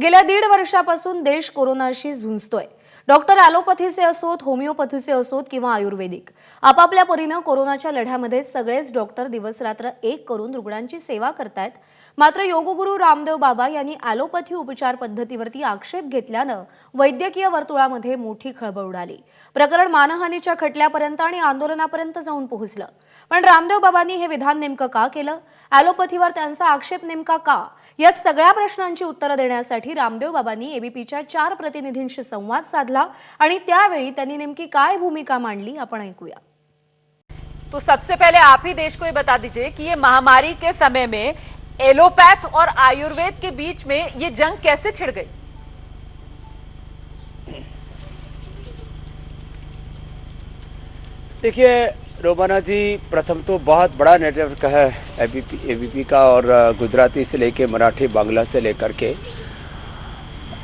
गेल्या 1.5 वर्षापासून देश कोरोनाशी झुंजतोय। डॉक्टर ॲलोपॅथीचे असोत, होमिओपॅथीचे असोत किंवा आयुर्वेदिक, आपापल्या परीने कोरोनाच्या लढ्यामध्ये सगळेच डॉक्टर दिवसरात्र एक करून रुग्णांची सेवा करतायत। मात्र योगगुरू रामदेव बाबा यांनी ॲलोपॅथी उपचार पद्धतीवरती आक्षेप घेतल्याने वैद्यकीय वर्तुळामध्ये मोठी खळबळ उडाली। प्रकरण मानहानीच्या खटल्यापर्यंत आणि आंदोलनापर्यंत जाऊन पोहोचलं। पण रामदेव बाबांनी हे विधान नेमकं का केलं? ॲलोपॅथीवर त्यांचा आक्षेप नेमका का? या सगळ्या प्रश्नांची उत्तरं देण्यासाठी रामदेव बाबांनी एबीपीच्या 4 प्रतिनिधींशी संवाद साधला आणि त्यावेळी त्यांनी नेमकी काय भूमिका मांडली आपण ऐकूया। तो सबसे पहले आप ही देश को ये बता दीजिए कि ये महामारी के समय में एलोपैथ और आयुर्वेद के बीच में ये जंग कैसे छिड़ गई? देखिए रोमाना जी, प्रथम तो बहुत बड़ा नेटवर्क है एबीपी का, और गुजराती से लेके मराठी, बांग्ला से लेकर के,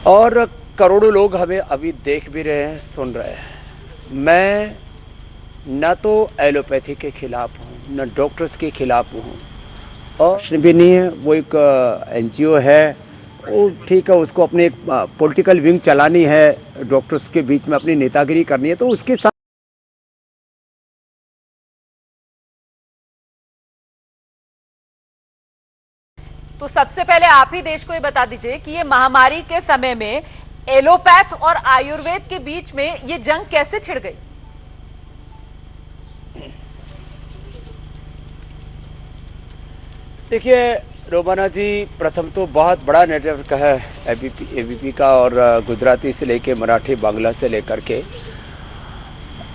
और करोड़ों लोग हमें अभी देख भी रहे हैं, सुन रहे हैं। मैं न तो एलोपैथी के खिलाफ हूँ, न डॉक्टर्स के खिलाफ हूँ, और कुछ भी नहीं है। वो एक एनजीओ है, वो ठीक है, उसको अपने पॉलिटिकल विंग चलानी है, डॉक्टर्स के बीच में अपनी नेतागिरी करनी है, तो उसके साथ तो सबसे पहले आप ही देश को ये बता दीजिए कि ये महामारी के समय में एलोपैथ और आयुर्वेद के बीच में ये जंग कैसे छिड़ गई? देखिए रोमाना जी, प्रथम तो बहुत बड़ा नेटवर्क है एबीपी का, और गुजराती से लेके मराठी, बांग्ला से लेकर के,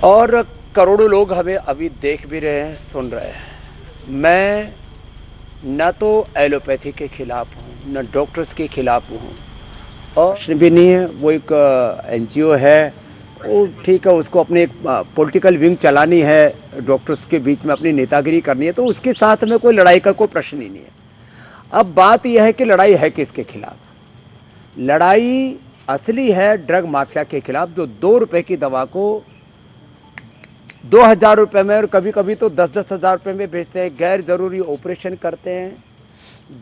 और करोड़ों लोग हमें अभी देख भी रहे हैं, सुन रहे हैं। मैं न तो एलोपैथी के खिलाफ हूँ, न डॉक्टर्स के खिलाफ हूँ, और कुछ भी नहीं है। वो एक एनजीओ है, वो ठीक है, उसको अपने पॉलिटिकल विंग चलानी है, डॉक्टर्स के बीच में अपनी नेतागिरी करनी है, तो उसके साथ में कोई लड़ाई का कोई प्रश्न ही नहीं है। अब बात यह है कि लड़ाई है किसके खिलाफ? लड़ाई असली है ड्रग माफिया के खिलाफ, जो 2 रुपए की दवा को 2000 रुपए में और कभी कभी तो 10-10 हजार रुपए में बेचते हैं, गैर जरूरी ऑपरेशन करते हैं,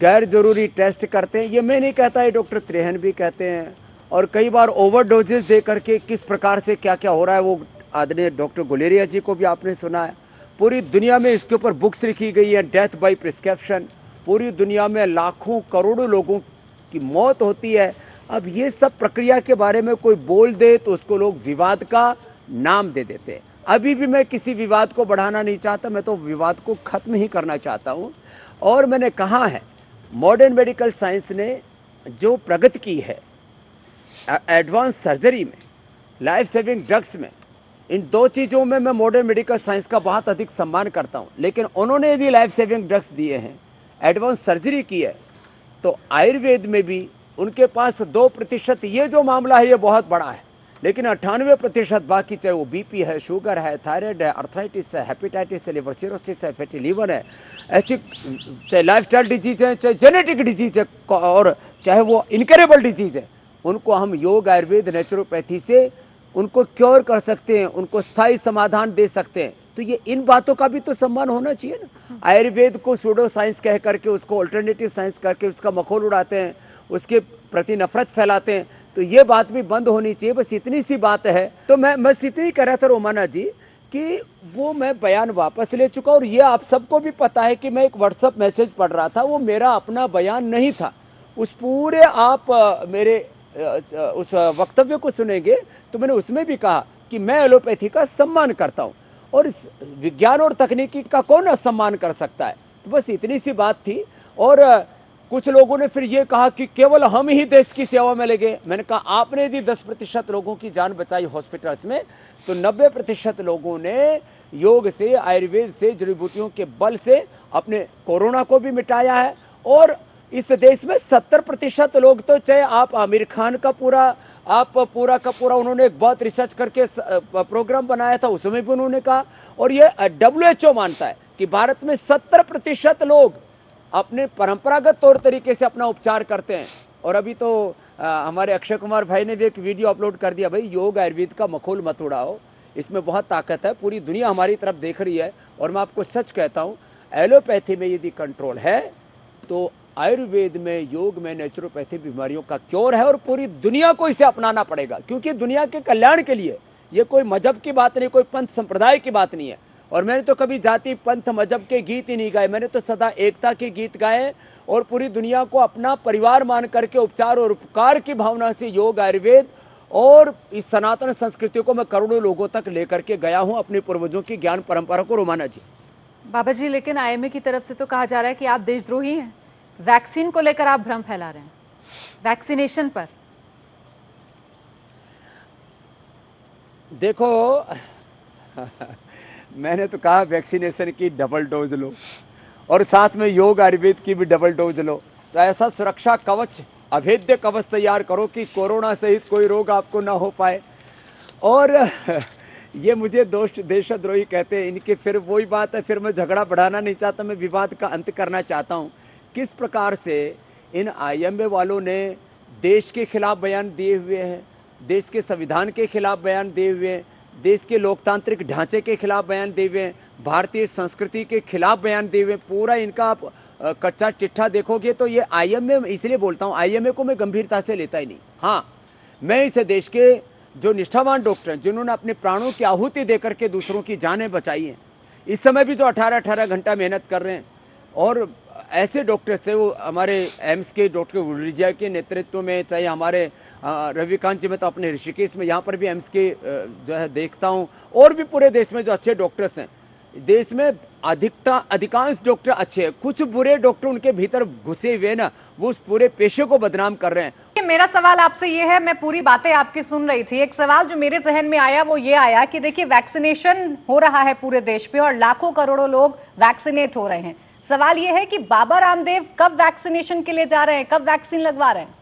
गैर जरूरी टेस्ट करते हैं। ये मैं नहीं कहता, है डॉक्टर त्रेहन भी कहते हैं, और कई बार ओवरडोजेस दे करके किस प्रकार से क्या क्या हो रहा है, वो आदरणीय डॉक्टर गुलेरिया जी को भी आपने सुना है। पूरी दुनिया में इसके ऊपर बुक्स लिखी गई है, डेथ बाय प्रिस्क्रिप्शन। पूरी दुनिया में लाखों करोड़ों लोगों की मौत होती है। अब ये सब प्रक्रिया के बारे में कोई बोल दे तो उसको लोग विवाद का नाम दे देते हैं। अभी भी मैं किसी विवाद को बढ़ाना नहीं चाहता, मैं तो विवाद को खत्म ही करना चाहता हूं। और मैंने कहा है, मॉडर्न मेडिकल साइंस ने जो प्रगति की है एडवांस सर्जरी में, लाइफ सेविंग ड्रग्स में, इन 2 चीजों में मैं मॉडर्न मेडिकल साइंस का बहुत अधिक सम्मान करता हूं। लेकिन उन्होंने भी लाइफ सेविंग ड्रग्स दिए हैं, एडवांस सर्जरी की है, तो आयुर्वेद में भी उनके पास 2%, ये जो मामला है ये बहुत बड़ा है, लेकिन 98% बाकी, चाहे वो बीपी है, शुगर है, थायराइड है, अर्थराइटिस है, हेपेटाइटिस है, लिवर सिरोसिस है, फैटी लीवर है, ऐसी चाहे लाइफस्टाइल डिजीज है, चाहे जेनेटिक डिजीज है, और चाहे वो इनकरेबल डिजीज है, उनको हम योग, आयुर्वेद, नेचुरोपैथी से उनको क्योर कर सकते हैं, उनको स्थायी समाधान दे सकते हैं। तो ये इन बातों का भी तो सम्मान होना चाहिए ना। आयुर्वेद को सूडो साइंस कह करके, उसको अल्टरनेटिव साइंस करके उसका मखौल उड़ाते हैं, उसके प्रति नफरत फैलाते हैं, तो ये बात भी बंद होनी चाहिए। बस इतनी सी बात है। तो मैं बस इतनी कह रहा था रोमाना जी कि वो मैं बयान वापस ले चुका, और ये आप सबको भी पता है कि मैं एक व्हाट्सएप मैसेज पढ़ रहा था, वो मेरा अपना बयान नहीं था। उस पूरे आप मेरे उस वक्तव्य को सुनेंगे तो मैंने उसमें भी कहा कि मैं एलोपैथी का सम्मान करता हूं, और इस विज्ञान और तकनीकी का कौन असम्मान कर सकता है। तो बस इतनी सी बात थी। और कुछ लोगों ने फिर ये कहा कि केवल हम ही देश की सेवा में लगे। मैंने कहा, आपने यदि 10% लोगों की जान बचाई हॉस्पिटल्स में, तो 90% लोगों ने योग से, आयुर्वेद से, जड़ी बूटियों के बल से अपने कोरोना को भी मिटाया है। और इस देश में 70% लोग, तो चाहे आप आमिर खान का पूरा का पूरा उन्होंने एक बहुत रिसर्च करके प्रोग्राम बनाया था, उसमें भी उन्होंने कहा, और ये WHO मानता है कि भारत में 70% लोग अपने परंपरागत तौर तरीके से अपना उपचार करते हैं। और अभी तो हमारे अक्षय कुमार भाई ने भी एक वीडियो अपलोड कर दिया, भाई योग आयुर्वेद का मखौल मत उड़ाओ, इसमें बहुत ताकत है, पूरी दुनिया हमारी तरफ देख रही है। और मैं आपको सच कहता हूं, एलोपैथी में यदि कंट्रोल है तो आयुर्वेद में, योग में, नेचुरोपैथी बीमारियों का क्योर है और पूरी दुनिया को इसे अपनाना पड़ेगा, क्योंकि दुनिया के कल्याण के लिए। ये कोई मजहब की बात नहीं, कोई पंथ संप्रदाय की बात नहीं है। और मैंने तो कभी जाति पंथ मजहब के गीत ही नहीं गाए, मैंने तो सदा एकता के गीत गाए और पूरी दुनिया को अपना परिवार मान करके उपचार और उपकार की भावना से योग, आयुर्वेद और इस सनातन संस्कृति को मैं करोड़ों लोगों तक लेकर के गया हूं, अपने पूर्वजों की ज्ञान परंपरा को। रोमाना जी। बाबा जी, लेकिन आईएमए की तरफ से तो कहा जा रहा है कि आप देशद्रोही हैं। वैक्सीन को लेकर आप भ्रम फैला रहे हैं, वैक्सीनेशन पर। देखो मैंने तो कहा वैक्सीनेशन की डबल डोज लो और साथ में योग आयुर्वेद की भी डबल डोज लो, तो ऐसा सुरक्षा कवच, अभेद्य कवच तैयार करो कि कोरोना सहित कोई रोग आपको ना हो पाए। और ये मुझे देशद्रोही कहते हैं, इनके फिर वही बात है, फिर मैं झगड़ा बढ़ाना नहीं चाहता, मैं विवाद का अंत करना चाहता हूं। किस प्रकार से इन आईएमए वालों ने देश के खिलाफ बयान दिए हुए हैं, देश के संविधान के खिलाफ बयान दिए हुए हैं, देश के लोकतांत्रिक ढांचे के खिलाफ बयान दिए हुए हैं, भारतीय संस्कृति के खिलाफ बयान दिए हुए हैं। पूरा इनका आप कच्चा चिट्ठा देखोगे तो ये आईएमए, इसलिए बोलता हूं आईएमए को मैं गंभीरता से लेता ही नहीं। हाँ, मैं इस देश के जो निष्ठावान डॉक्टर हैं, जिन्होंने अपने प्राणों की आहुति देकर के दूसरों की जानें बचाई हैं, इस समय भी जो 18-18 घंटा मेहनत कर रहे हैं, और ऐसे डॉक्टर्स है, वो हमारे एम्स के डॉक्टर गुलरिजा के नेतृत्व में, चाहे हमारे रविकांत जी, मैं तो अपने ऋषिकेश में यहाँ पर भी एम्स के जो है देखता हूँ, और भी पूरे देश में जो अच्छे डॉक्टर्स हैं, देश में अधिकांश डॉक्टर अच्छे हैं, कुछ बुरे डॉक्टर उनके भीतर घुसे हुए ना, वो उस पूरे पेशे को बदनाम कर रहे हैं। मेरा सवाल आपसे ये है, मैं पूरी बातें आपकी सुन रही थी, एक सवाल जो मेरे जहन में आया वो ये आया कि देखिए वैक्सीनेशन हो रहा है पूरे देश पे और लाखों करोड़ों लोग वैक्सीनेट हो रहे हैं। सवाल ये है कि बाबा रामदेव कब वैक्सीनेशन के लिए जा रहे हैं, कब वैक्सीन लगवा रहे हैं?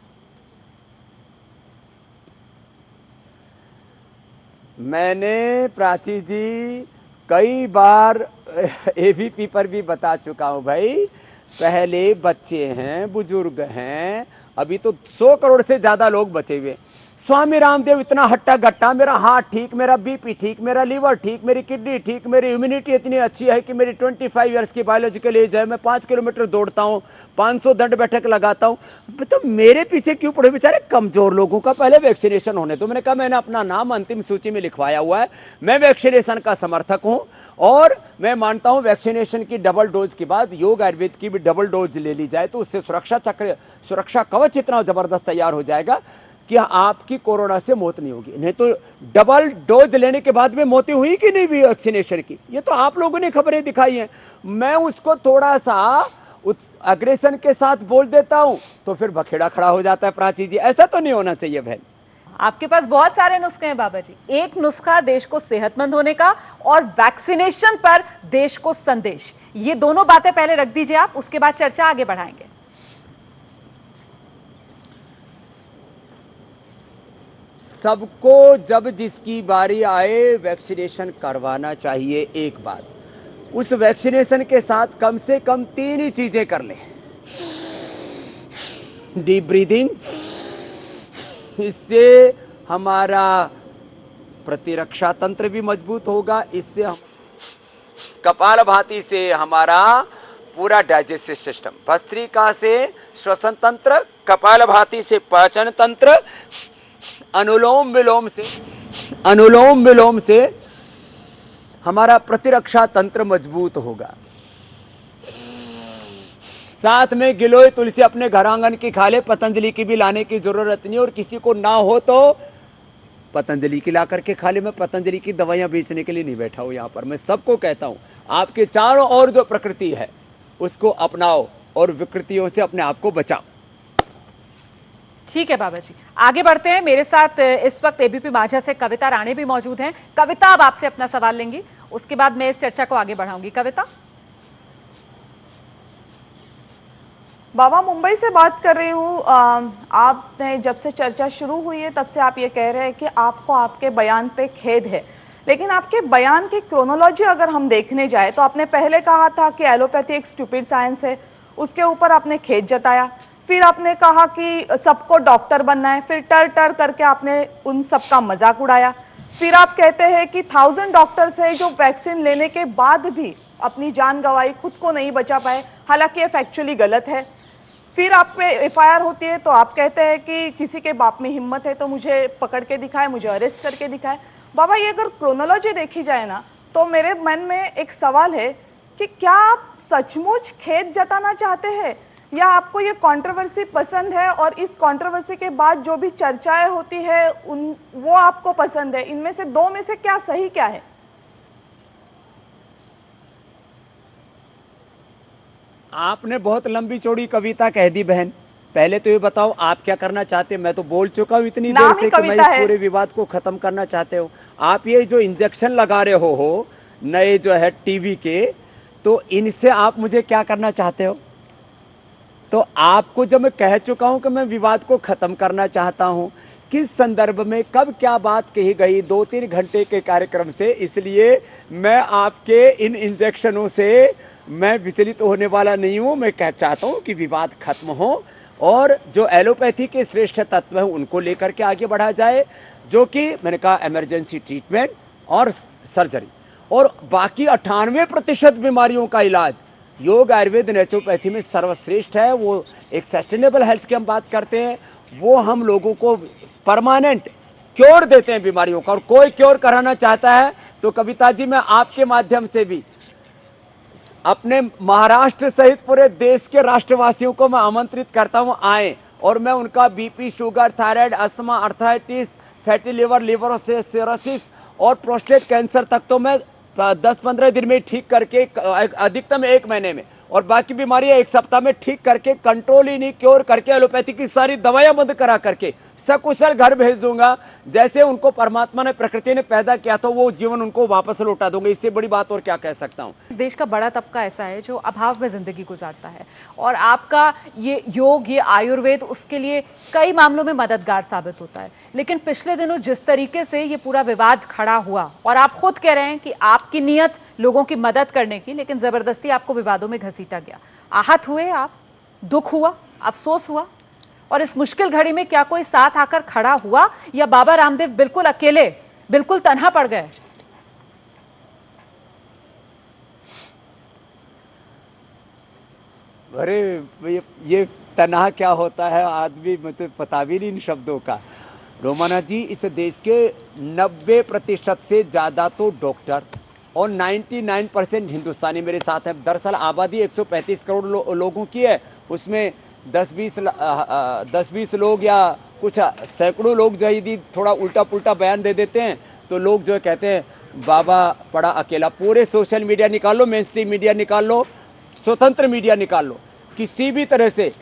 मैंने प्राची जी कई बार एबीपी पर भी बता चुका हूं भाई, पहले बच्चे हैं, बुजुर्ग हैं, अभी तो 100 करोड़ से ज्यादा लोग बचे हुए। स्वामी रामदेव इतना हट्टा गट्टा, मेरा हार्ट ठीक, मेरा बीपी ठीक, मेरा लीवर ठीक, मेरी किडनी ठीक, मेरी इम्यूनिटी इतनी अच्छी है कि मेरी 25 इयर्स की बायोलॉजिकल एज है, मैं 5 किलोमीटर दौड़ता हूं, 500 दंड बैठक लगाता हूं, तो मेरे पीछे क्यों पड़े बेचारे कमजोर लोगों का पहले वैक्सीनेशन होने दो। मैंने कहा मैंने अपना नाम अंतिम सूची में लिखवाया हुआ है, मैं वैक्सीनेशन का समर्थक हूं और मैं मानता हूं वैक्सीनेशन की डबल डोज के बाद योग आयुर्वेद की भी डबल डोज ले ली जाए तो उससे सुरक्षा कवच इतना जबरदस्त तैयार हो जाएगा कि आपकी कोरोना से मौत नहीं होगी। नहीं तो डबल डोज लेने के बाद में मौतें हुई कि नहीं हुई वैक्सीनेशन की, ये तो आप लोगों ने खबरें दिखाई हैं। मैं उसको थोड़ा सा अग्रेशन के साथ बोल देता हूं तो फिर बखेड़ा खड़ा हो जाता है। प्राची जी, ऐसा तो नहीं होना चाहिए बहन। आपके पास बहुत सारे नुस्खे हैं बाबा जी, एक नुस्खा देश को सेहतमंद होने का और वैक्सीनेशन पर देश को संदेश, ये दोनों बातें पहले रख दीजिए आप, उसके बाद चर्चा आगे बढ़ाएंगे। सबको जब जिसकी बारी आए वैक्सीनेशन करवाना चाहिए। एक बात, उस वैक्सीनेशन के साथ कम से कम 3 ही चीजें कर लें। डीप ब्रीदिंग, इससे हमारा प्रतिरक्षा तंत्र भी मजबूत होगा, इससे हम कपालभाति से हमारा पूरा डाइजेस्टिव सिस्टम, भस्त्रिका से श्वसन तंत्र, कपालभाति से पाचन तंत्र, अनुलोम विलोम से हमारा प्रतिरक्षा तंत्र मजबूत होगा। साथ में गिलोय तुलसी अपने घर आंगन की खा ले, पतंजलि की भी लाने की जरूरत नहीं, और किसी को ना हो तो पतंजलि की ला करके खा ले। मैं पतंजलि की दवाइयां बेचने के लिए नहीं बैठा हूं यहां पर, मैं सबको कहता हूं आपके चारों ओर जो प्रकृति है उसको अपनाओ और विकृतियों से अपने आप को बचाओ। ठीक है बाबा जी, आगे बढ़ते हैं। मेरे साथ इस वक्त एबीपी माझा से कविता राणे भी मौजूद हैं। कविता, अब आपसे अपना सवाल लेंगी, उसके बाद मैं इस चर्चा को आगे बढ़ाऊंगी। कविता। बाबा, मुंबई से बात कर रही हूँ। आपने जब से चर्चा शुरू हुई है तब से आप ये कह रहे हैं कि आपको आपके बयान पे खेद है, लेकिन आपके बयान की क्रोनोलॉजी अगर हम देखने जाए तो आपने पहले कहा था कि एलोपैथी एक स्टूपिड साइंस है, उसके ऊपर आपने खेद जताया, फिर आपने कहा कि सबको डॉक्टर बनना है, फिर टर टर करके आपने उन सबका मजाक उड़ाया, फिर आप कहते हैं कि 1000 डॉक्टर्स है जो वैक्सीन लेने के बाद भी अपनी जान गंवाई, खुद को नहीं बचा पाए, हालांकि ये फैक्चुअली गलत है। फिर आप पे एफआईआर होती है तो आप कहते हैं कि किसी के बाप में हिम्मत है तो मुझे पकड़ के दिखाए, मुझे अरेस्ट करके दिखाए। बाबा, ये अगर क्रोनोलॉजी देखी जाए ना, तो मेरे मन में एक सवाल है कि क्या आप सचमुच खेद जताना चाहते हैं, या आपको ये कंट्रोवर्सी पसंद है और इस कंट्रोवर्सी के बाद जो भी चर्चाएं होती है वो आपको पसंद है? इनमें से दो में से क्या सही क्या है? आपने बहुत लंबी चौड़ी कविता कह दी बहन। पहले तो ये बताओ आप क्या करना चाहते हैं। मैं तो बोल चुका हूं इतनी देर नाम से ही कि मैं कविता इस है। पूरे विवाद को खत्म करना चाहते हो। आप ये जो इंजेक्शन लगा रहे हो नए जो है टीवी के, तो इनसे आप मुझे क्या करना चाहते हो? तो आपको जब मैं कह चुका हूं कि मैं विवाद को खत्म करना चाहता हूं, किस संदर्भ में कब क्या बात कही गई 2-3 घंटे के कार्यक्रम से, इसलिए मैं आपके इन इंजेक्शनों से मैं विचलित होने वाला नहीं हूं। मैं कह चाहता हूं कि विवाद खत्म हो और जो एलोपैथी के श्रेष्ठ तत्व हैं उनको लेकर के आगे बढ़ा जाए, जो कि मैंने कहा इमरजेंसी ट्रीटमेंट और सर्जरी, और बाकी 98% बीमारियों का इलाज योग, आयुर्वेद, नेचुरोपैथी में सर्वश्रेष्ठ है। वो एक सस्टेनेबल हेल्थ की हम बात करते हैं, वो हम लोगों को परमानेंट क्योर देते हैं बीमारियों का। और कोई क्योर कराना चाहता है तो कविता जी मैं आपके माध्यम से भी अपने महाराष्ट्र सहित पूरे देश के राष्ट्रवासियों को मैं आमंत्रित करता हूं, आए और मैं उनका BP, sugar, thyroid, asthma, arthritis, fatty liver, liver cirrhosis और प्रोस्टेट कैंसर तक तो मैं 10-15 दिन में ठीक करके, अधिकतम 1 महीने में, और बाकी बीमारियां 1 सप्ताह में ठीक करके, कंट्रोल ही नहीं क्योर करके, एलोपैथी की सारी दवाइयां बंद करा करके सकुशल घर भेज दूंगा। जैसे उनको परमात्मा ने, प्रकृति ने पैदा किया था, वो जीवन उनको वापस लौटा दूंगा। इससे बड़ी बात और क्या कह सकता हूं। देश का बड़ा तबका ऐसा है जो अभाव में जिंदगी गुजारता है, और आपका ये योग, ये आयुर्वेद उसके लिए कई मामलों में मददगार साबित होता है। लेकिन पिछले दिनों जिस तरीके से ये पूरा विवाद खड़ा हुआ, और आप खुद कह रहे हैं कि आपकी नीयत लोगों की मदद करने की, लेकिन जबरदस्ती आपको विवादों में घसीटा गया। आहत हुए आप, दुख हुआ, अफसोस हुआ, और इस मुश्किल घड़ी में क्या कोई साथ आकर खड़ा हुआ, या बाबा रामदेव बिल्कुल अकेले, बिल्कुल तन्हा पड़ गए? अरे ये तन्हा क्या होता है, आदमी मुझे पता भी नहीं इन शब्दों का। रोमाना जी, इस देश के 90% से ज्यादा तो डॉक्टर और 99% हिंदुस्तानी मेरे साथ है। दरअसल आबादी 135 करोड़ लोगों की है, उसमें 10-20 लोग या कुछ सैकड़ों लोग जो यदि थोड़ा उल्टा पुल्टा बयान दे देते हैं तो लोग जो कहते हैं बाबा पड़ा अकेला। पूरे सोशल मीडिया निकाल लो, मेन स्ट्रीम मीडिया निकाल लो, स्वतंत्र मीडिया निकाल लो, किसी भी तरह से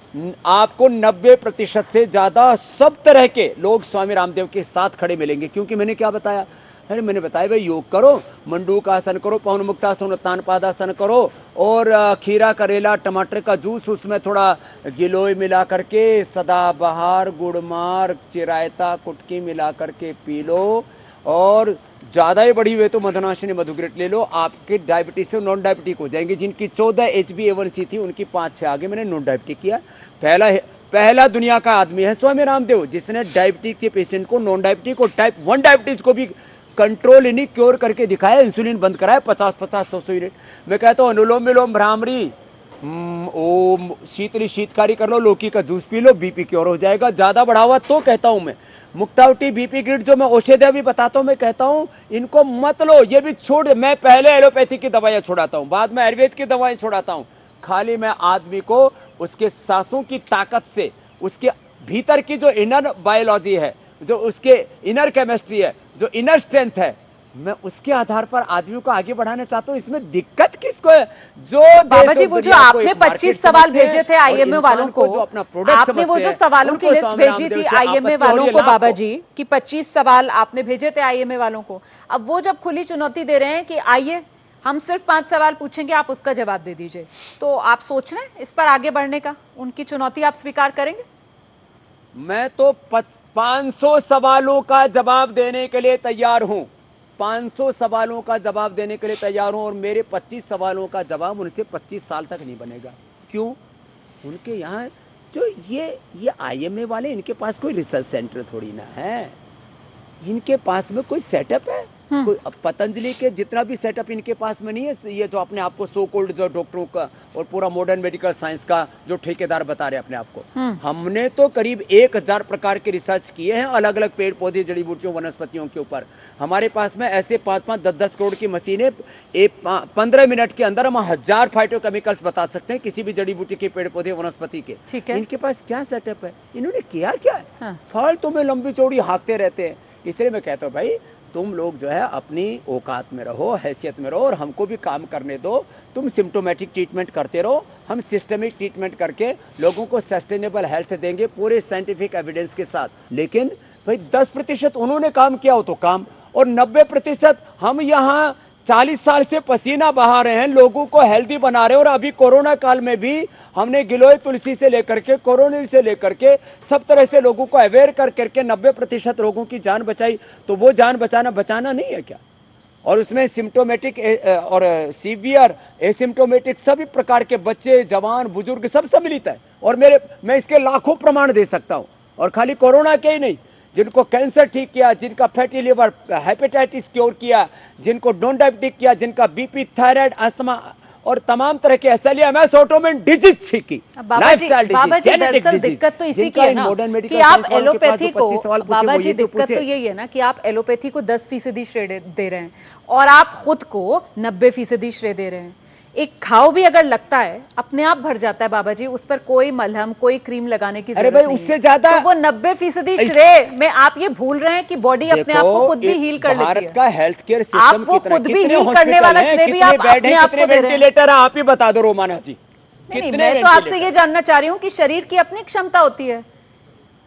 आपको 90% से ज्यादा सब तरह के लोग स्वामी रामदेव के साथ खड़े मिलेंगे। क्योंकि मैंने क्या बताया, अरे मैंने बताया भाई योग करो, मंडूक आसन करो, पवन मुक्तासन, उत्तान पादासन करो, और खीरा, करेला, टमाटर का जूस, उसमें थोड़ा गिलोय मिला करके, सदाबहार, गुड़मार, चिरायता, कुटकी मिला करके पी लो, और ज्यादा ही बड़ी हुए तो मधुनाशिनी मधुग्रेट ले लो। आपके डायबिटीज से नॉन डायबिटिक हो जाएंगे। जिनकी 14 HbA1c थी उनकी 5 से आगे मैंने नॉन डायबिटिक किया। पहला दुनिया का आदमी है स्वामी रामदेव जिसने डायबिटीज के पेशेंट को, नॉन डायबिटिक और टाइप 1 डायबिटीज को भी कंट्रोल इन्हीं क्योर करके दिखाया, इंसुलिन बंद कराया 50-100 यूनिट। मैं कहता हूं अनुलोम विलोम, भ्रामरी, ओम, शीतली शीतकारी कर लो, लौकी का juice P low, BP cure हो जाएगा। ज्यादा बढ़ावा तो कहता हूं मैं मुक्तावटी, बीपी ग्रिड जो मैं औषधियां भी बताता हूं, मैं कहता हूं इनको मत लो, ये भी छोड़। मैं पहले एलोपैथी की दवाइयां छुड़ाता हूं, बाद में आयुर्वेद की दवाएं छुड़ाता हूं। खाली मैं आदमी को उसके सांसों की ताकत से, उसके भीतर की जो इनर बायोलॉजी है, जो उसके इनर केमिस्ट्री है, जो इनर स्ट्रेंथ है, मैं उसके आधार पर आदमियों को आगे बढ़ाने चाहता हूं। इसमें दिक्कत किसको है? जो बाबा जी, वो जो आपने 25 सवाल भेजे थे आईएमए वालों को, आपने वो जो सवालों की लिस्ट भेजी थी आईएमए वालों को बाबा जी, कि 25 सवाल आपने भेजे थे आईएमए वालों को, अब वो जब खुली चुनौती दे रहे हैं कि आइए हम सिर्फ 5 सवाल पूछेंगे, आप उसका जवाब दे दीजिए, तो आप सोच रहे हैं इस पर आगे बढ़ने का? उनकी चुनौती आप स्वीकार करेंगे? मैं तो 500 सवालों का जवाब देने के लिए तैयार हूं। 500 सवालों का जवाब देने के लिए तैयार हूं, और मेरे 25 सवालों का जवाब उनसे 25 साल तक नहीं बनेगा। क्यों? उनके यहां जो ये आईएमए वाले, इनके पास कोई रिसर्च सेंटर थोड़ी ना है। इनके पास में कोई सेटअप है? कोई पतंजलि के जितना भी सेटअप इनके पास में नहीं है। ये जो अपने आप को सो कोल्ड जो डॉक्टरों का और पूरा मॉडर्न मेडिकल साइंस का जो ठेकेदार बता रहे हैं अपने आप को, हमने तो करीब 1000 प्रकार के रिसर्च किए हैं अलग अलग पेड़ पौधे जड़ी बूटियों वनस्पतियों के ऊपर। हमारे पास में ऐसे 5-5 10-10 करोड़ की मशीनें 15 मिनट के अंदर हम 1000 फाइटोकेमिकल्स बता सकते हैं किसी भी जड़ी बूटी के पेड़ पौधे वनस्पति के। ठीक है। इनके पास क्या सेटअप है? इन्होंने किया क्या है? फालतू में लंबी चौड़ी हाँकते रहते हैं। इसलिए मैं कहता हूं भाई तुम लोग जो है अपनी औकात में रहो, हैसियत में रहो और हमको भी काम करने दो। तुम सिम्टोमेटिक ट्रीटमेंट करते रहो, हम सिस्टमिक ट्रीटमेंट करके लोगों को सस्टेनेबल हेल्थ देंगे पूरे साइंटिफिक एविडेंस के साथ। लेकिन भाई 10% उन्होंने काम किया हो तो काम, और 90% हम यहाँ 40 साल से पसीना बहा रहे हैं, लोगों को हेल्दी बना रहे हैं। और अभी कोरोना काल में भी हमने गिलोय तुलसी से लेकर के कोरोनिल से लेकर के सब तरह से लोगों को अवेयर कर करके 90% लोगों की जान बचाई। तो वो जान बचाना नहीं है क्या? और उसमें सिम्टोमेटिक और सीवियर एसिम्टोमेटिक सभी प्रकार के बच्चे, जवान, बुजुर्ग सब सम्मिलित है। और मैं इसके लाखों प्रमाण दे सकता हूं। और खाली कोरोना के ही नहीं, जिनको कैंसर ठीक किया, जिनका फैटी लिवर, हेपेटाइटिस क्योर किया, जिनको नॉन डायबिटिक किया, जिनका बीपी, थायराइड, अस्थमा और तमाम तरह के एसएलएमएस ऑटोमेन डिजीज ठीक की। बाबा जी दरअसल दिक्कत तो इसी की है ना कि आप एलोपैथी को, बाबा जी दिक्कत तो यही है ना कि आप एलोपैथी को 10% श्रेय दे रहे हैं और आप खुद को 90% श्रेय दे रहे हैं। एक घाव भी अगर लगता है अपने आप भर जाता है बाबा जी, उस पर कोई मलहम कोई क्रीम लगाने की जरूरत नहीं है। उससे ज्यादा तो वो 90% श्रेय में आप ये भूल रहे हैं कि बॉडी अपने आप को खुद भी हील कर लेती है। भारत का हेल्थ केयर सिस्टम आप वो खुद भी हील करने वाला श्रेय भी आप अपने आप को दे रहे हैं। वेंटिलेटर आप ही बता दो रोमाना जी। नहीं, मैं तो आपसे ये जानना चाह रही हूँ कि शरीर की अपनी क्षमता होती है।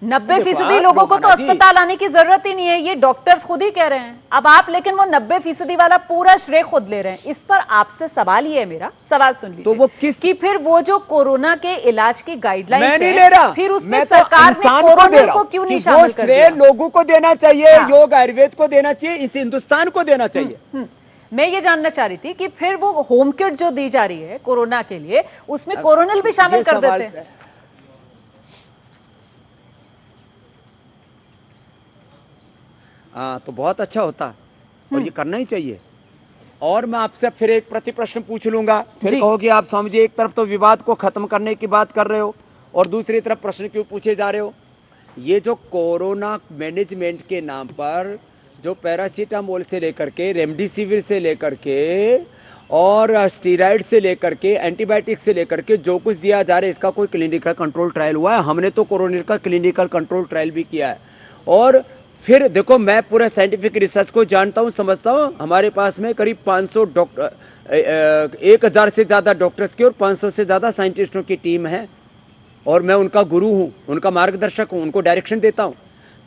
90% लोगों को तो अस्पताल आने की जरूरत ही नहीं है, ये डॉक्टर्स खुद ही कह रहे हैं। अब आप लेकिन वो 90% वाला पूरा श्रेय खुद ले रहे हैं। इस पर आपसे सवाल ये है, मेरा सवाल सुन लीजिए। तो वो कि फिर वो जो कोरोना के इलाज की गाइडलाइन मैं नहीं ले रहा, फिर उसमें मैं तो सरकार ने कोरोना को क्यों नहीं शामिल कर दिया? लोगों को देना चाहिए, योग आयुर्वेद को देना चाहिए, इस हिंदुस्तान को देना चाहिए। मैं ये जानना चाह रही थी कि फिर वो होम किट जो दी जा रही है कोरोना के लिए, उसमें कोरोनिल भी शामिल कर देते। हाँ तो बहुत अच्छा होता और ये करना ही चाहिए। और मैं आपसे फिर एक प्रति प्रश्न पूछ लूंगा, फिर कहोगे आप स्वामी जी एक तरफ तो विवाद को खत्म करने की बात कर रहे हो और दूसरी तरफ प्रश्न क्यों पूछे जा रहे हो। ये जो कोरोना मैनेजमेंट के नाम पर जो पैरासीटामोल से लेकर के, रेमडेसिविर से लेकर के और स्टीराइड से लेकर के, एंटीबायोटिक से लेकर के जो कुछ दिया जा रहा है, इसका कोई क्लिनिकल कंट्रोल ट्रायल हुआ है? हमने तो कोरोना का क्लिनिकल कंट्रोल ट्रायल भी किया है। और फिर देखो मैं पूरा साइंटिफिक रिसर्च को जानता हूं, समझता हूं। हमारे पास में करीब 500 डॉक्टर, 1000 से ज्यादा डॉक्टर्स की और 500 से ज्यादा साइंटिस्टों की टीम है और मैं उनका गुरु हूं, उनका मार्गदर्शक हूं, उनको डायरेक्शन देता हूं।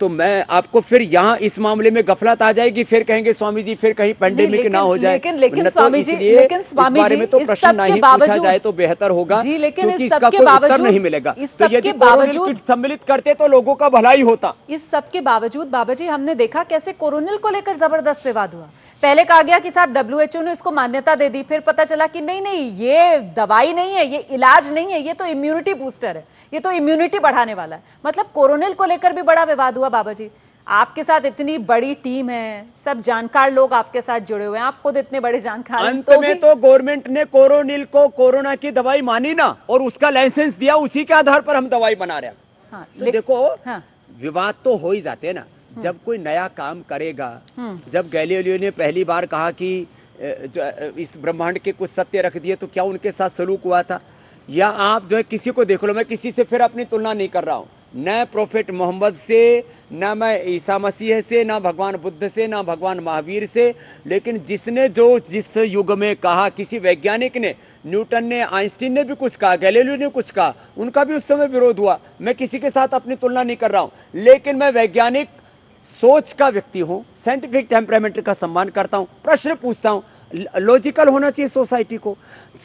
तो मैं आपको फिर यहाँ इस मामले में गफलत आ जाएगी, फिर कहेंगे स्वामी जी फिर कहीं पेंडेमिक ना हो जाए। लेकिन स्वामी जी, लेकिन स्वामी जी, तो प्रश्न नहीं पूछा जाए तो बेहतर होगा, क्योंकि इसका कोई उत्तर नहीं मिलेगा। तो यदि कोरोनिल किट सम्मिलित करते तो लोगों का भलाई होता। इस सब के बावजूद बाबा जी हमने देखा कैसे कोरोनिल को लेकर जबरदस्त विवाद हुआ। पहले कहा गया कि साहब WHO ने इसको मान्यता दे दी, फिर पता चला कि नहीं नहीं ये दवाई नहीं है, ये इलाज नहीं है, ये तो इम्यूनिटी बूस्टर है, ये तो इम्यूनिटी बढ़ाने वाला है। मतलब कोरोनिल को लेकर भी बड़ा विवाद हुआ। बाबा जी आपके साथ इतनी बड़ी टीम है, सब जानकार लोग आपके साथ जुड़े हुए हैं, आप खुद इतने बड़े जानकार। अंत में तो गवर्नमेंट ने कोरोनिल को कोरोना की दवाई मानी ना और उसका लाइसेंस दिया, उसी के आधार पर हम दवाई बना रहे हैं। हाँ, तो देखो विवाद तो हो ही जाते हैं ना जब कोई नया काम करेगा। जब गैलीलियो ने पहली बार कहा कि इस ब्रह्मांड के कुछ सत्य रख दिए, तो क्या उनके साथ सलूक हुआ था? या आप जो है किसी को देख लो, मैं किसी से फिर अपनी तुलना नहीं कर रहा हूं, न प्रोफेट मोहम्मद से, न मैं ईसा मसीह से, न भगवान बुद्ध से, न भगवान महावीर से, लेकिन जिसने जो जिस युग में कहा, किसी वैज्ञानिक ने, न्यूटन ने, आइंस्टीन ने भी कुछ कहा, गैलीलियो ने कुछ कहा, उनका भी उस समय विरोध हुआ। मैं किसी के साथ अपनी तुलना नहीं कर रहा हूं, लेकिन मैं वैज्ञानिक सोच का व्यक्ति हूं, साइंटिफिक टेम्परामेंट का सम्मान करता हूं, प्रश्न पूछता हूं। लॉजिकल होना चाहिए सोसाइटी को।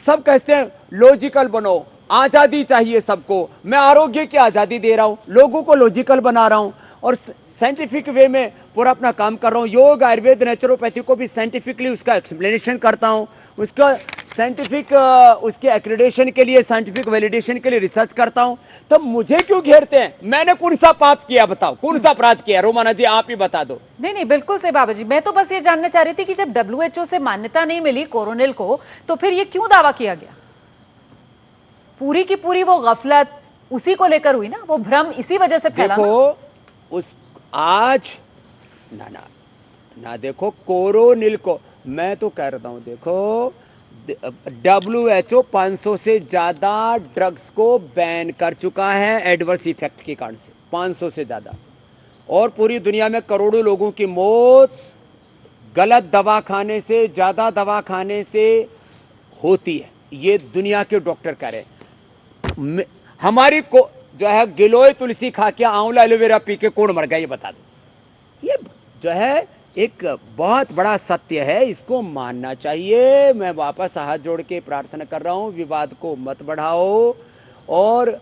सब कहते हैं लॉजिकल बनो, आजादी चाहिए सबको। मैं आरोग्य की आजादी दे रहा हूं, लोगों को लॉजिकल बना रहा हूं और साइंटिफिक वे में पूरा अपना काम कर रहा हूं। योग, आयुर्वेद, नेचुरोपैथी को भी साइंटिफिकली उसका एक्सप्लेनेशन करता हूं, उसका साइंटिफिक उसके एक्रेडिटेशन के लिए, साइंटिफिक वैलिडेशन के लिए रिसर्च करता हूं। तब मुझे क्यों घेरते हैं? मैंने कौन सा पाप किया बताओ, कौन सा अपराध किया? रोमाना जी आप ही बता दो। नहीं नहीं, बिल्कुल से बाबा जी, मैं तो बस ये जानना चाह रही थी कि जब WHO से मान्यता नहीं मिली कोरोनिल को, तो फिर ये क्यों दावा किया गया? पूरी की पूरी वो गफलत उसी को लेकर हुई ना, वो भ्रम इसी वजह से फैला ना? देखो उस आज ना देखो कोरोनिल को, मैं तो कह रहा हूं, देखो WHO 500 से ज्यादा ड्रग्स को बैन कर चुका है एडवर्स इफेक्ट के कारण से, 500 से ज्यादा। और पूरी दुनिया में करोड़ों लोगों की मौत गलत दवा खाने से, ज्यादा दवा खाने से होती है, ये दुनिया के डॉक्टर कह रहे हैं। हमारी को जो है गिलोय तुलसी खा के, आंवला एलोवेरा पी के कौन मर गया ये बता दो। ये जो है एक बहुत बड़ा सत्य है, इसको मानना चाहिए। मैं वापस हाथ जोड़ के प्रार्थना कर रहा हूं, विवाद को मत बढ़ाओ और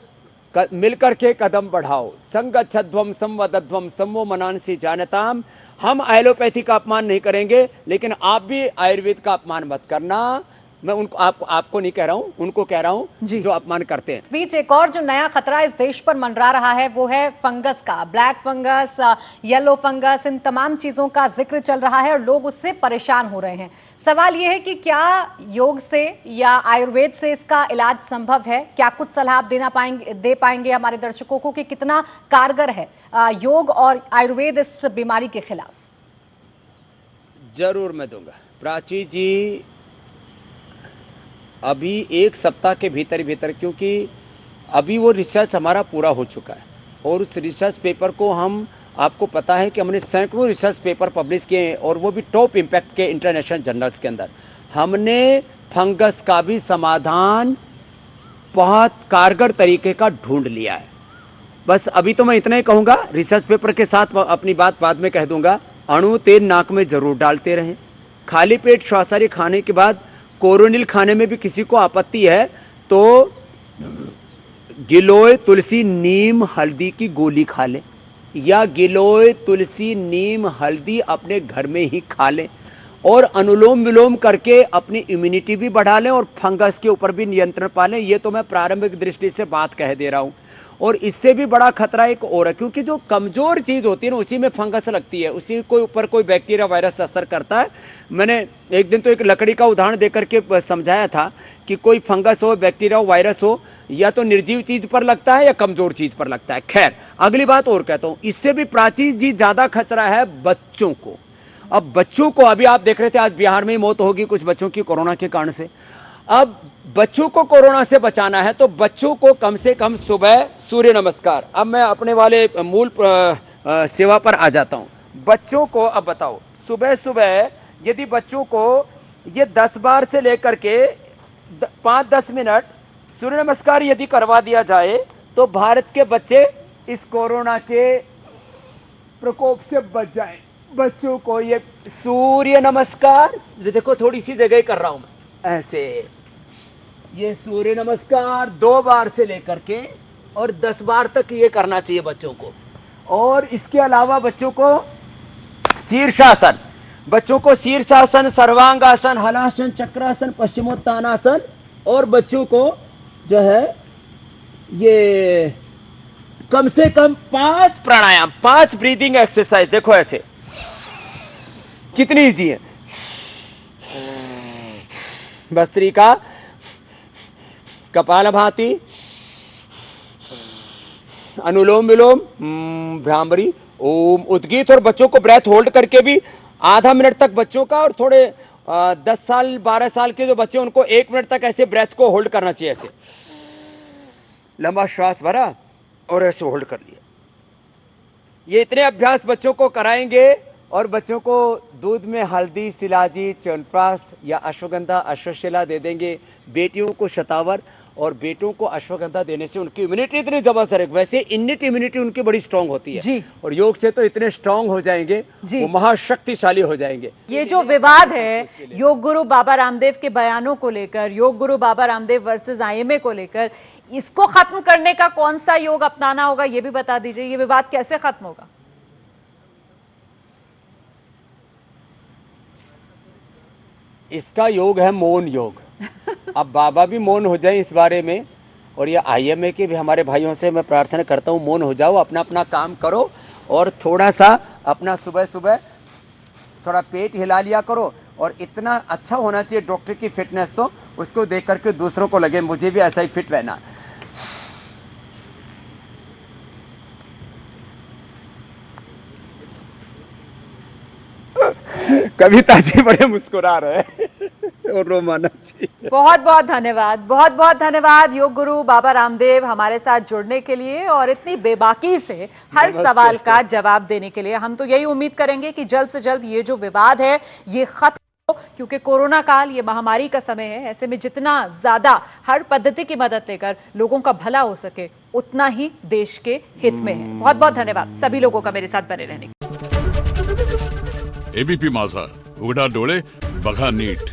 मिलकर के कदम बढ़ाओ। संगच्छध्वम संवदध्वम समो मनांसी जानताम। हम एलोपैथी का अपमान नहीं करेंगे, लेकिन आप भी आयुर्वेद का अपमान मत करना। मैं उनको आपको नहीं कह रहा हूं, उनको कह रहा हूं जो अपमान करते हैं। बीच एक और जो नया खतरा इस देश पर मंडरा रहा है वो है फंगस का। ब्लैक फंगस, येलो फंगस, इन तमाम चीजों का जिक्र चल रहा है और लोग उससे परेशान हो रहे हैं। सवाल यह है कि क्या योग से या आयुर्वेद से इसका इलाज संभव है? क्या कुछ सलाह आप दे पाएंगे हमारे दर्शकों को कि कितना कारगर है योग और आयुर्वेद इस बीमारी के खिलाफ? जरूर मैं दूंगा। प्राची जी, अभी एक सप्ताह के भीतर, क्योंकि अभी वो रिसर्च हमारा पूरा हो चुका है और उस रिसर्च पेपर को हम, आपको पता है कि हमने सैकड़ों रिसर्च पेपर पब्लिश किए हैं और वो भी टॉप इम्पैक्ट के इंटरनेशनल जर्नल्स के अंदर। हमने फंगस का भी समाधान बहुत कारगर तरीके का ढूंढ लिया है। बस अभी तो मैं इतना ही कहूंगा, रिसर्च पेपर के साथ अपनी बात बाद में कह दूंगा। अणु तेल नाक में जरूर डालते रहें। खाली पेट श्वासाहारी खाने के बाद कोरोनिल खाने में भी किसी को आपत्ति है तो गिलोय तुलसी नीम हल्दी की गोली खा लें, या गिलोय तुलसी नीम हल्दी अपने घर में ही खा लें और अनुलोम विलोम करके अपनी इम्यूनिटी भी बढ़ा लें और फंगस के ऊपर भी नियंत्रण पा लें। ये तो मैं प्रारंभिक दृष्टि से बात कह दे रहा हूं। और इससे भी बड़ा खतरा एक और है, क्योंकि जो कमजोर चीज होती है ना उसी में फंगस लगती है, उसी के ऊपर कोई बैक्टीरिया वायरस असर करता है। मैंने एक दिन तो एक लकड़ी का उदाहरण देकर के समझाया था कि कोई फंगस हो, बैक्टीरिया हो, वायरस हो, या तो निर्जीव चीज पर लगता है या कमजोर चीज पर लगता है। खैर, अगली बात और कहता हूं, इससे भी प्राचीन जी ज्यादा खतरा है बच्चों को। अब बच्चों को, अभी आप देख रहे थे आज बिहार में ही मौत होगी कुछ बच्चों की कोरोना के कारण से। अब बच्चों को कोरोना से बचाना है तो बच्चों को कम से कम सुबह सूर्य नमस्कार। अब मैं अपने वाले मूल सेवा पर आ जाता हूं। बच्चों को अब बताओ, सुबह सुबह यदि बच्चों को ये 10 बार से लेकर के 5-10 मिनट सूर्य नमस्कार यदि करवा दिया जाए तो भारत के बच्चे इस कोरोना के प्रकोप से बच जाएं। बच्चों को ये सूर्य नमस्कार, देखो थोड़ी सी जगह कर रहा हूं मैं, ऐसे ये सूर्य नमस्कार 2 बार से लेकर के और 10 बार तक ये करना चाहिए बच्चों को। और इसके अलावा बच्चों को शीर्षासन, सर्वांगासन, हलासन, चक्रासन, पश्चिमोत्तानासन, और बच्चों को जो है ये कम से कम 5 प्राणायाम, 5 ब्रीदिंग एक्सरसाइज। देखो ऐसे कितनी इजी है। भस्त्रिका, कपालभाति, अनुलोम विलोम, भ्रामरी, ओम, उद्गीत, और बच्चों को ब्रेथ होल्ड करके भी आधा मिनट तक बच्चों का, और थोड़े 10 साल 12 साल के जो बच्चे उनको 1 मिनट तक ऐसे ब्रेथ को होल्ड करना चाहिए। ऐसे लंबा श्वास भरा और ऐसे होल्ड कर लिया। ये इतने अभ्यास बच्चों को कराएंगे और बच्चों को दूध में हल्दी, शिलाजी, च्यवनप्राश या अश्वगंधा, अश्वशिला दे देंगे। बेटियों को शतावर और बेटों को अश्वगंधा देने से उनकी इम्यूनिटी इतनी जबरदस्त है। वैसे इन्नेट इम्यूनिटी उनकी बड़ी स्ट्रांग होती है जी। और योग से तो इतने स्ट्रांग हो जाएंगे, वो महाशक्तिशाली हो जाएंगे। ये जो विवाद है योग गुरु बाबा रामदेव के बयानों को लेकर, योग गुरु बाबा रामदेव वर्सेस IMA को लेकर, इसको खत्म करने का कौन सा योग अपनाना होगा ये भी बता दीजिए। ये विवाद कैसे खत्म होगा? इसका योग है मौन योग। अब बाबा भी मौन हो जाए इस बारे में, और ये IMA के भी हमारे भाइयों से मैं प्रार्थना करता हूँ, मौन हो जाओ, अपना अपना काम करो और थोड़ा सा अपना सुबह सुबह थोड़ा पेट हिला लिया करो। और इतना अच्छा होना चाहिए डॉक्टर की फिटनेस, तो उसको देख करके दूसरों को लगे मुझे भी ऐसा ही फिट रहना। कविता जी बड़े मुस्कुरा रहे हैं और रोमाना जी। बहुत बहुत धन्यवाद योग गुरु बाबा रामदेव हमारे साथ जुड़ने के लिए और इतनी बेबाकी से हर नमस्ते। सवाल का जवाब देने के लिए। हम तो यही उम्मीद करेंगे कि जल्द से जल्द ये जो विवाद है ये खत्म हो, क्योंकि कोरोना काल ये महामारी का समय है। ऐसे में जितना ज्यादा हर पद्धति की मदद लेकर लोगों का भला हो सके उतना ही देश के हित में है। बहुत बहुत धन्यवाद सभी लोगों का मेरे साथ बने रहने। ABP माझा, उघडा डोळे बघा नीट।